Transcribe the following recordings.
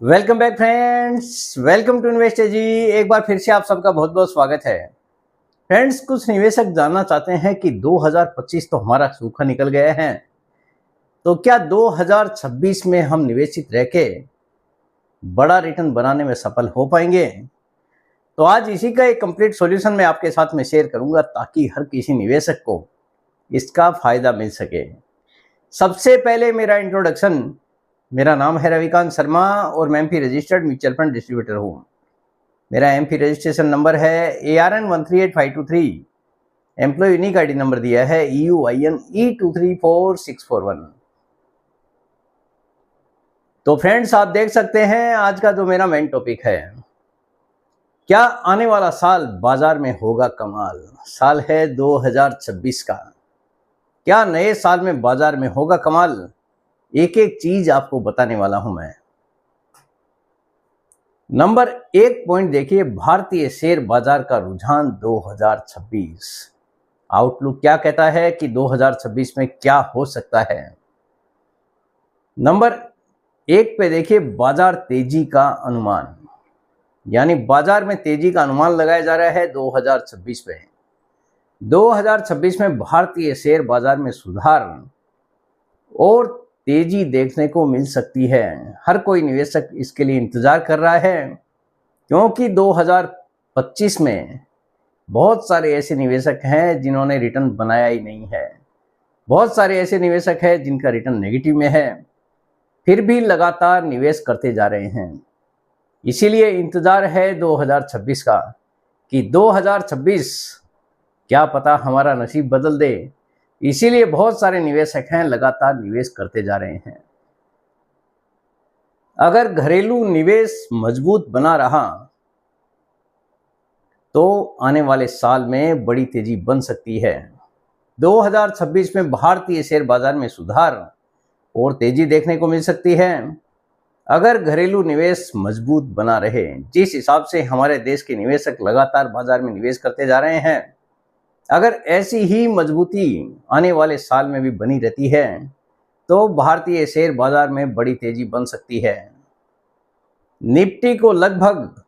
Welcome back friends, welcome to investor ji. एक बार फिर से आप सबका बहुत बहुत स्वागत है। फ्रेंड्स, कुछ निवेशक जानना चाहते हैं कि 2025 तो हमारा सूखा निकल गया है, तो क्या 2026 में हम निवेशित रह के बड़ा रिटर्न बनाने में सफल हो पाएंगे? तो आज इसी का एक कंप्लीट सॉल्यूशन मैं आपके साथ में शेयर करूंगा ताकि हर किसी निवेशक को इसका फायदा मिल सके। सबसे पहले मेरा इंट्रोडक्शन। मेरा नाम है रविकांत शर्मा और मैं MP registered mutual fund distributor हूँ। मेरा एमपी रजिस्ट्रेशन नंबर है ARN138523। Employ unique ID number दिया है EUINE234641। तो फ्रेंड्स, आप देख सकते हैं आज का जो मेरा मेन टॉपिक है, क्या आने वाला साल बाजार में होगा कमाल। साल है 2026 का। क्या नए साल में बाजार में होगा कमाल? एक एक चीज आपको बताने वाला हूं मैं। नंबर 1 पॉइंट देखिए, भारतीय शेयर बाजार का रुझान 2026। आउटलुक क्या कहता है कि 2026 में क्या हो सकता है। नंबर 1 पे देखिए, बाजार तेजी का अनुमान, यानी बाजार में तेजी का अनुमान लगाया जा रहा है 2026 में। 2026 में भारतीय शेयर बाजार में सुधार और तेजी देखने को मिल सकती है। हर कोई निवेशक इसके लिए इंतजार कर रहा है, क्योंकि 2025 में बहुत सारे ऐसे निवेशक हैं जिन्होंने रिटर्न बनाया ही नहीं है। बहुत सारे ऐसे निवेशक हैं जिनका रिटर्न नेगेटिव में है, फिर भी लगातार निवेश करते जा रहे हैं। इसीलिए इंतजार है 2026 का कि 2026 क्या पता हमारा नसीब बदल दे। इसीलिए बहुत सारे निवेशक हैं, लगातार निवेश करते जा रहे हैं। अगर घरेलू निवेश मजबूत बना रहा तो आने वाले साल में बड़ी तेजी बन सकती है। 2026 में भारतीय शेयर बाजार में सुधार और तेजी देखने को मिल सकती है अगर घरेलू निवेश मजबूत बना रहे। जिस हिसाब से हमारे देश के निवेशक लगातार बाजार में निवेश करते जा रहे हैं, अगर ऐसी ही मजबूती आने वाले साल में भी बनी रहती है तो भारतीय शेयर बाजार में बड़ी तेजी बन सकती है। निफ्टी को लगभग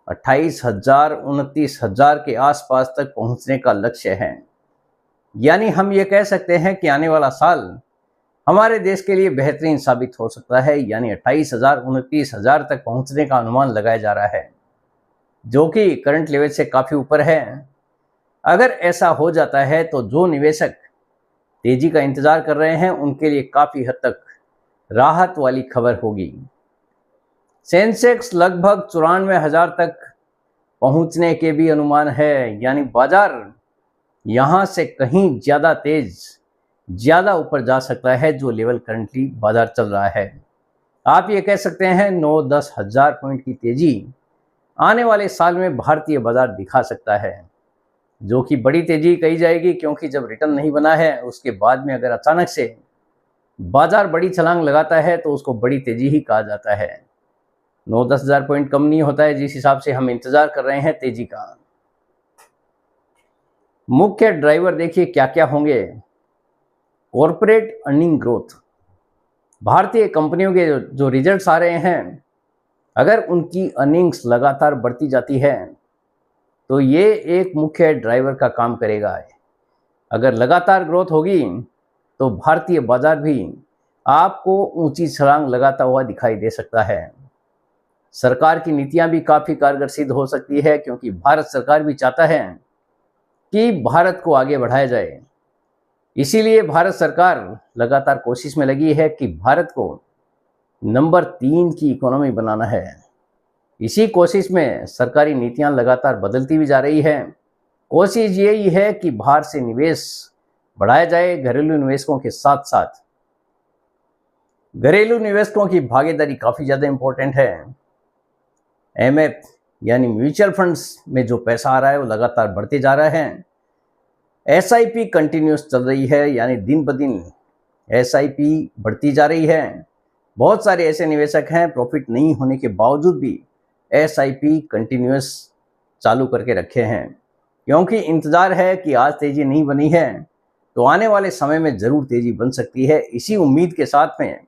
28,000 29,000 के आसपास तक पहुंचने का लक्ष्य है। यानी हम ये कह सकते हैं कि आने वाला साल हमारे देश के लिए बेहतरीन साबित हो सकता है। यानी 28,000 29,000 तक पहुंचने का अनुमान लगाया जा रहा है, जो कि करंट लेवल से काफ़ी ऊपर है। अगर ऐसा हो जाता है तो जो निवेशक तेजी का इंतजार कर रहे हैं उनके लिए काफ़ी हद तक राहत वाली खबर होगी। सेंसेक्स लगभग 94,000 तक पहुंचने के भी अनुमान है। यानी बाजार यहां से कहीं ज़्यादा तेज, ज़्यादा ऊपर जा सकता है जो लेवल करंटली बाजार चल रहा है। आप ये कह सकते हैं 9-10 हज़ार पॉइंट की तेजी आने वाले साल में भारतीय बाजार दिखा सकता है, जो कि बड़ी तेजी कही जाएगी, क्योंकि जब रिटर्न नहीं बना है उसके बाद में अगर अचानक से बाजार बड़ी छलांग लगाता है तो उसको बड़ी तेजी ही कहा जाता है। 9-10 हज़ार पॉइंट कम नहीं होता है जिस हिसाब से हम इंतजार कर रहे हैं तेजी का। मुख्य ड्राइवर देखिए क्या क्या होंगे। कॉर्पोरेट अर्निंग ग्रोथ, भारतीय कंपनियों के जो रिजल्ट्स आ रहे हैं, अगर उनकी अर्निंग्स लगातार बढ़ती जाती है तो ये एक मुख्य ड्राइवर का काम करेगा। अगर लगातार ग्रोथ होगी तो भारतीय बाजार भी आपको ऊंची छलांग लगाता हुआ दिखाई दे सकता है। सरकार की नीतियां भी काफ़ी कारगर सिद्ध हो सकती है, क्योंकि भारत सरकार भी चाहता है कि भारत को आगे बढ़ाया जाए। इसीलिए भारत सरकार लगातार कोशिश में लगी है कि भारत को नंबर 3 की इकोनॉमी बनाना है। इसी कोशिश में सरकारी नीतियां लगातार बदलती भी जा रही है। कोशिश यही है कि बाहर से निवेश बढ़ाया जाए। घरेलू निवेशकों के साथ साथ घरेलू निवेशकों की भागीदारी काफ़ी ज़्यादा इम्पोर्टेंट है। एमएफ यानी म्यूचुअल फंड्स में जो पैसा आ रहा है वो लगातार बढ़ते जा रहा है। एसआईपी कंटिन्यूस चल रही है, यानी दिन ब दिन एसआईपी बढ़ती जा रही है। बहुत सारे ऐसे निवेशक हैं प्रॉफिट नहीं होने के बावजूद भी एसआईपी कंटिन्यूस चालू करके रखे हैं, क्योंकि इंतज़ार है कि आज तेज़ी नहीं बनी है तो आने वाले समय में ज़रूर तेज़ी बन सकती है। इसी उम्मीद के साथ में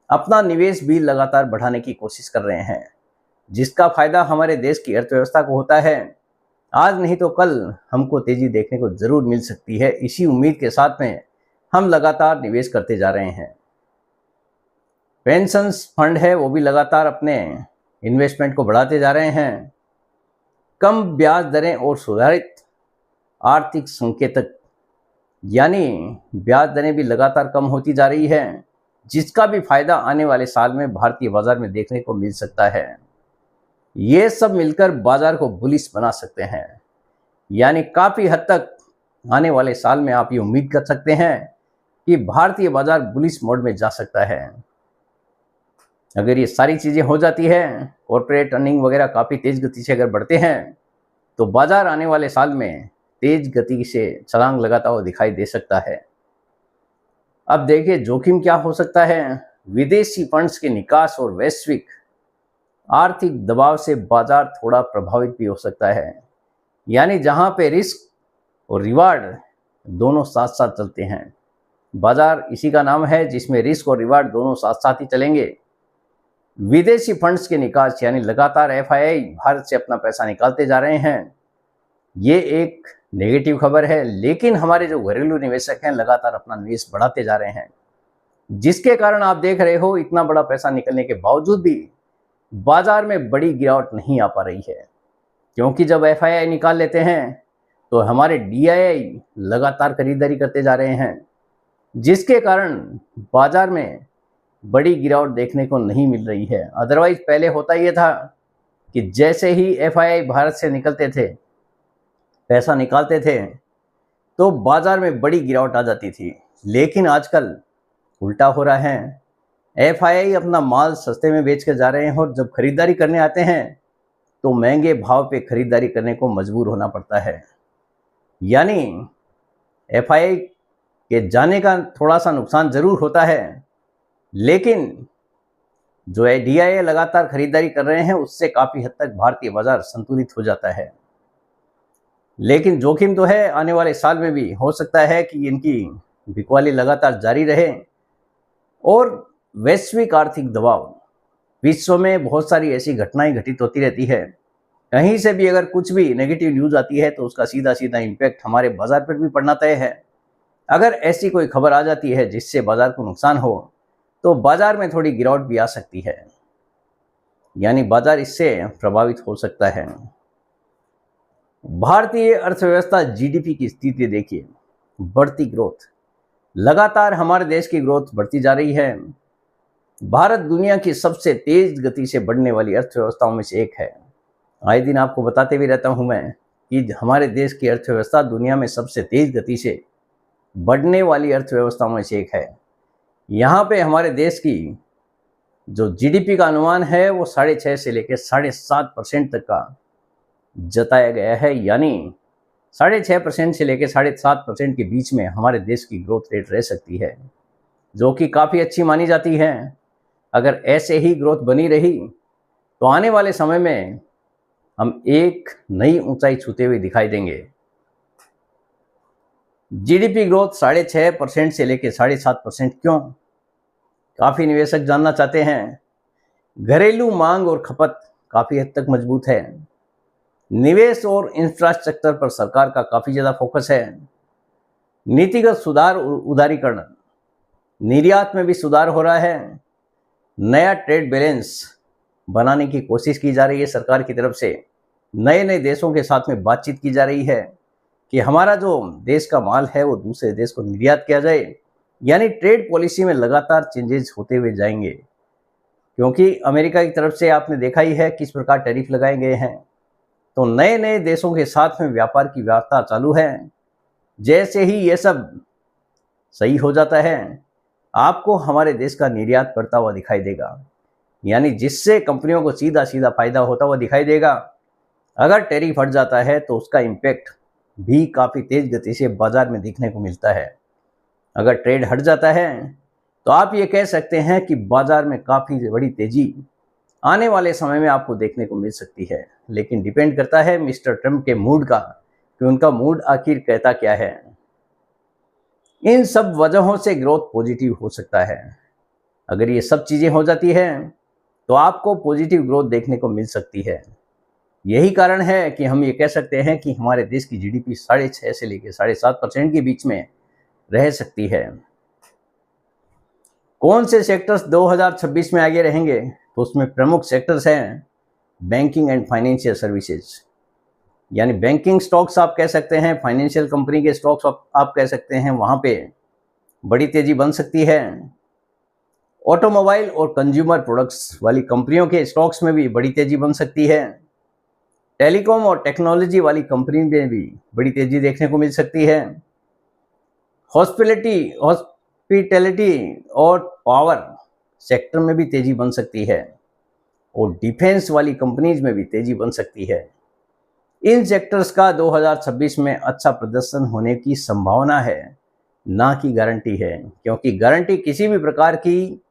अपना निवेश भी लगातार बढ़ाने की कोशिश कर रहे हैं, जिसका फायदा हमारे देश की अर्थव्यवस्था को होता है। आज नहीं तो कल हमको तेजी देखने को जरूर मिल सकती है। इसी उम्मीद के साथ में हम लगातार निवेश करते जा रहे हैं। पेंशन फंड है वो भी लगातार अपने इन्वेस्टमेंट को बढ़ाते जा रहे हैं। कम ब्याज दरें और सुधारित आर्थिक संकेतक, यानी ब्याज दरें भी लगातार कम होती जा रही है, जिसका भी फायदा आने वाले साल में भारतीय बाजार में देखने को मिल सकता है। ये सब मिलकर बाजार को बुलिश बना सकते हैं, यानी काफी हद तक आने वाले साल में आप ये उम्मीद कर सकते हैं कि भारतीय बाजार बुलिश मोड में जा सकता है। अगर ये सारी चीजें हो जाती है, कॉर्पोरेट अर्निंग वगैरह काफी तेज गति से अगर बढ़ते हैं, तो बाजार आने वाले साल में तेज गति से छलांग लगाता हुआ दिखाई दे सकता है। अब देखिए जोखिम क्या हो सकता है। विदेशी फंड्स के निकास और वैश्विक आर्थिक दबाव से बाजार थोड़ा प्रभावित भी हो सकता है, यानी जहां पे रिस्क और रिवार्ड दोनों साथ साथ चलते हैं। बाजार इसी का नाम है जिसमें रिस्क और रिवार्ड दोनों साथ साथ ही चलेंगे। विदेशी फंड्स के निकास, यानी लगातार एफआईआई भारत से अपना पैसा निकालते जा रहे हैं, ये एक नेगेटिव खबर है। लेकिन हमारे जो घरेलू निवेशक हैं लगातार अपना निवेश बढ़ाते जा रहे हैं, जिसके कारण आप देख रहे हो इतना बड़ा पैसा निकलने के बावजूद भी बाजार में बड़ी गिरावट नहीं आ पा रही है। क्योंकि जब एफआईआई निकाल लेते हैं तो हमारे डीआईआई लगातार खरीदारी करते जा रहे हैं, जिसके कारण बाजार में बड़ी गिरावट देखने को नहीं मिल रही है। अदरवाइज पहले होता ये था कि जैसे ही एफआईआई भारत से निकलते थे, पैसा निकालते थे, तो बाजार में बड़ी गिरावट आ जाती थी। लेकिन आजकल उल्टा हो रहा है। एफआईआई अपना माल सस्ते में बेच कर जा रहे हैं और जब खरीदारी करने आते हैं तो महंगे भाव पे खरीदारी करने को मजबूर होना पड़ता है। यानी एफआईआई के जाने का थोड़ा सा नुकसान जरूर होता है, लेकिन जो डीआईआई लगातार खरीदारी कर रहे हैं उससे काफी हद तक भारतीय बाजार संतुलित हो जाता है। लेकिन जोखिम तो है, आने वाले साल में भी हो सकता है कि इनकी बिकवाली लगातार जारी रहे और वैश्विक आर्थिक दबाव, विश्व में बहुत सारी ऐसी घटनाएं घटित होती रहती है। कहीं से भी अगर कुछ भी नेगेटिव न्यूज आती है तो उसका सीधा सीधा इम्पैक्ट हमारे बाजार पर भी पड़ना तय है। अगर ऐसी कोई खबर आ जाती है जिससे बाजार को नुकसान हो तो बाजार में थोड़ी गिरावट भी आ सकती है, यानी बाजार इससे प्रभावित हो सकता है। भारतीय अर्थव्यवस्था जीडीपी की स्थिति देखिए, बढ़ती ग्रोथ, लगातार हमारे देश की ग्रोथ बढ़ती जा रही है। भारत दुनिया की सबसे तेज गति से बढ़ने वाली अर्थव्यवस्थाओं में से एक है। आए दिन आपको बताते भी रहता हूं मैं कि हमारे देश की अर्थव्यवस्था दुनिया में सबसे तेज गति से बढ़ने वाली अर्थव्यवस्थाओं में से एक है। यहाँ पे हमारे देश की जो जीडीपी का अनुमान है वो 6.5 से लेकर 7.5% तक का जताया गया है, यानी 6.5% से लेकर 7.5% के बीच में हमारे देश की ग्रोथ रेट रह सकती है, जो कि काफ़ी अच्छी मानी जाती है। अगर ऐसे ही ग्रोथ बनी रही तो आने वाले समय में हम एक नई ऊंचाई छूते हुए दिखाई देंगे। जीडीपी ग्रोथ 6.5% से लेकर 7.5% क्यों? काफ़ी निवेशक जानना चाहते हैं। घरेलू मांग और खपत काफ़ी हद तक मजबूत है। निवेश और इंफ्रास्ट्रक्चर पर सरकार का काफ़ी ज़्यादा फोकस है। नीतिगत सुधार और उदारीकरण, निर्यात में भी सुधार हो रहा है। नया ट्रेड बैलेंस बनाने की कोशिश की जा रही है सरकार की तरफ से। नए नए देशों के साथ में बातचीत की जा रही है कि हमारा जो देश का माल है वो दूसरे देश को निर्यात किया जाए, यानी ट्रेड पॉलिसी में लगातार चेंजेस होते हुए जाएंगे। क्योंकि अमेरिका की तरफ से आपने देखा ही है किस प्रकार टैरिफ लगाए गए हैं, तो नए नए देशों के साथ में व्यापार की वार्ता चालू है। जैसे ही ये सब सही हो जाता है आपको हमारे देश का निर्यात बढ़ता हुआ दिखाई देगा, यानी जिससे कंपनियों को सीधा सीधा फायदा होता हुआ दिखाई देगा। अगर टैरिफ हट जाता है तो उसका इम्पैक्ट भी काफ़ी तेज गति से बाजार में देखने को मिलता है। अगर ट्रेड हट जाता है तो आप ये कह सकते हैं कि बाजार में काफ़ी बड़ी तेजी आने वाले समय में आपको देखने को मिल सकती है। लेकिन डिपेंड करता है मिस्टर ट्रम्प के मूड का, कि उनका मूड आखिर कहता क्या है। इन सब वजहों से ग्रोथ पॉजिटिव हो सकता है। अगर ये सब चीज़ें हो जाती हैं तो आपको पॉजिटिव ग्रोथ देखने को मिल सकती है। यही कारण है कि हम ये कह सकते हैं कि हमारे देश की जीडीपी 6.5 से लेकर 7.5% के बीच में रह सकती है। कौन से सेक्टर्स 2026 में आगे रहेंगे, तो उसमें प्रमुख सेक्टर्स हैं बैंकिंग एंड फाइनेंशियल सर्विसेज, यानी बैंकिंग स्टॉक्स आप कह सकते हैं, फाइनेंशियल कंपनी के स्टॉक्स आप कह सकते हैं, वहाँ पे बड़ी तेजी बन सकती है। ऑटोमोबाइल और कंज्यूमर प्रोडक्ट्स वाली कंपनियों के स्टॉक्स में भी बड़ी तेजी बन सकती है। टेलीकॉम और टेक्नोलॉजी वाली कंपनी में भी बड़ी तेजी देखने को मिल सकती है। हॉस्पिटैलिटी और पावर सेक्टर में भी तेजी बन सकती है और डिफेंस वाली कंपनीज में भी तेजी बन सकती है। इन सेक्टर्स का 2026 में अच्छा प्रदर्शन होने की संभावना है, ना कि गारंटी है, क्योंकि गारंटी किसी भी प्रकार की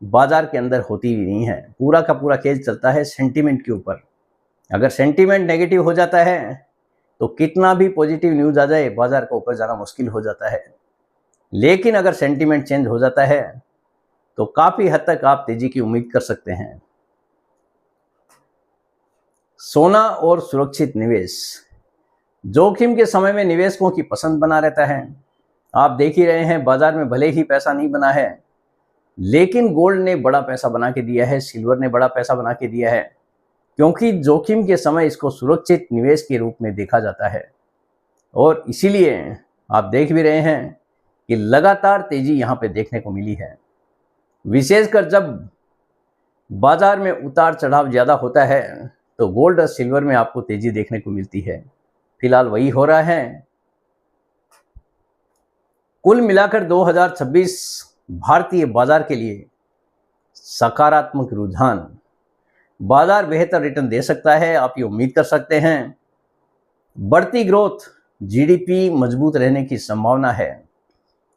बाजार के अंदर होती ही नहीं है। पूरा का पूरा खेल चलता है सेंटीमेंट के ऊपर। अगर सेंटीमेंट नेगेटिव हो जाता है तो कितना भी पॉजिटिव न्यूज़ आ जाए, बाजार को ऊपर जाना मुश्किल हो जाता है। लेकिन अगर सेंटीमेंट चेंज हो जाता है तो काफ़ी हद तक आप तेजी की उम्मीद कर सकते हैं। सोना और सुरक्षित निवेश, जोखिम के समय में निवेशकों की पसंद बना रहता है। आप देख ही रहे हैं, बाजार में भले ही पैसा नहीं बना है, लेकिन गोल्ड ने बड़ा पैसा बना के दिया है, सिल्वर ने बड़ा पैसा बना के दिया है, क्योंकि जोखिम के समय इसको सुरक्षित निवेश के रूप में देखा जाता है। और इसीलिए आप देख भी रहे हैं कि लगातार तेजी यहाँ पे देखने को मिली है। विशेषकर जब बाजार में उतार चढ़ाव ज़्यादा होता है तो गोल्ड और सिल्वर में आपको तेजी देखने को मिलती है। फिलहाल वही हो रहा है। कुल मिलाकर 2026 भारतीय बाजार के लिए सकारात्मक रुझान, बाजार बेहतर रिटर्न दे सकता है, आप ये उम्मीद कर सकते हैं। बढ़ती ग्रोथ, जीडीपी मजबूत रहने की संभावना है।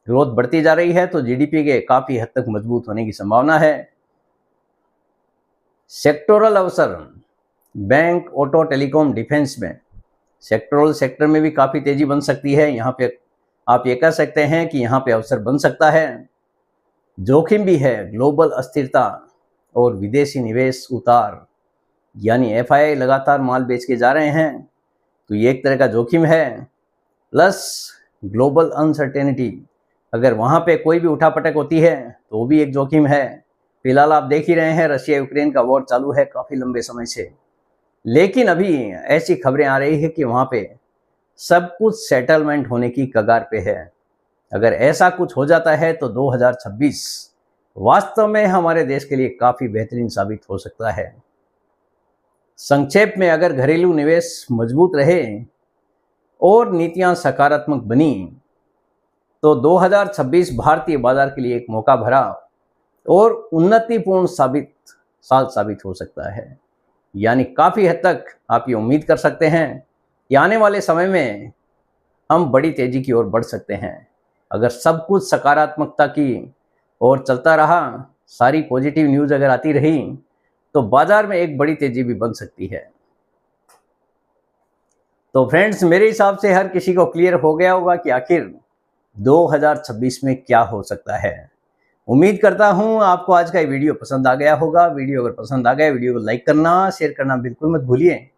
ग्रोथ बढ़ती जा रही है तो जीडीपी के काफ़ी हद तक मजबूत होने की संभावना है। सेक्टोरल अवसर, बैंक, ऑटो, टेलीकॉम, डिफेंस में सेक्टोरल सेक्टर में भी काफ़ी तेजी बन सकती है। यहाँ पे आप ये कह सकते हैं कि यहाँ पे अवसर बन सकता है। जोखिम भी है, ग्लोबल अस्थिरता और विदेशी निवेश उतार, यानी एफआईआई लगातार माल बेच के जा रहे हैं, तो ये एक तरह का जोखिम है। प्लस ग्लोबल अनसर्टेनिटी, अगर वहाँ पे कोई भी उठापटक होती है तो वो भी एक जोखिम है। फिलहाल आप देख ही रहे हैं, रशिया यूक्रेन का वॉर चालू है काफ़ी लंबे समय से, लेकिन अभी ऐसी खबरें आ रही है कि वहाँ पे सब कुछ सेटलमेंट होने की कगार पे है। अगर ऐसा कुछ हो जाता है तो 2026 वास्तव में हमारे देश के लिए काफ़ी बेहतरीन साबित हो सकता है। संक्षेप में, अगर घरेलू निवेश मजबूत रहे और नीतियां सकारात्मक बनी तो 2026 भारतीय बाजार के लिए एक मौका भरा और उन्नतिपूर्ण साल साबित हो सकता है। यानी काफ़ी हद तक आप ये उम्मीद कर सकते हैं कि आने वाले समय में हम बड़ी तेज़ी की ओर बढ़ सकते हैं। अगर सब कुछ सकारात्मकता की ओर चलता रहा, सारी पॉजिटिव न्यूज़ अगर आती रही, तो बाजार में एक बड़ी तेज़ी भी बन सकती है। तो फ्रेंड्स, मेरे हिसाब से हर किसी को क्लियर हो गया होगा कि आखिर 2026 में क्या हो सकता है। उम्मीद करता हूं आपको आज का ये वीडियो पसंद आ गया होगा। वीडियो अगर पसंद आ गया, वीडियो को लाइक करना, शेयर करना बिल्कुल मत भूलिए।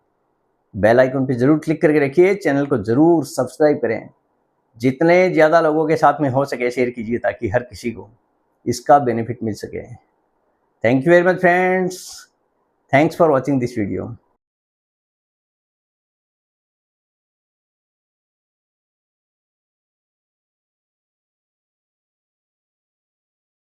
बेल आइकन पे जरूर क्लिक करके रखिए, चैनल को जरूर सब्सक्राइब करें। जितने ज़्यादा लोगों के साथ में हो सके शेयर कीजिए, ताकि हर किसी को इसका बेनिफिट मिल सके। Thank you very much friends, thanks for watching this video.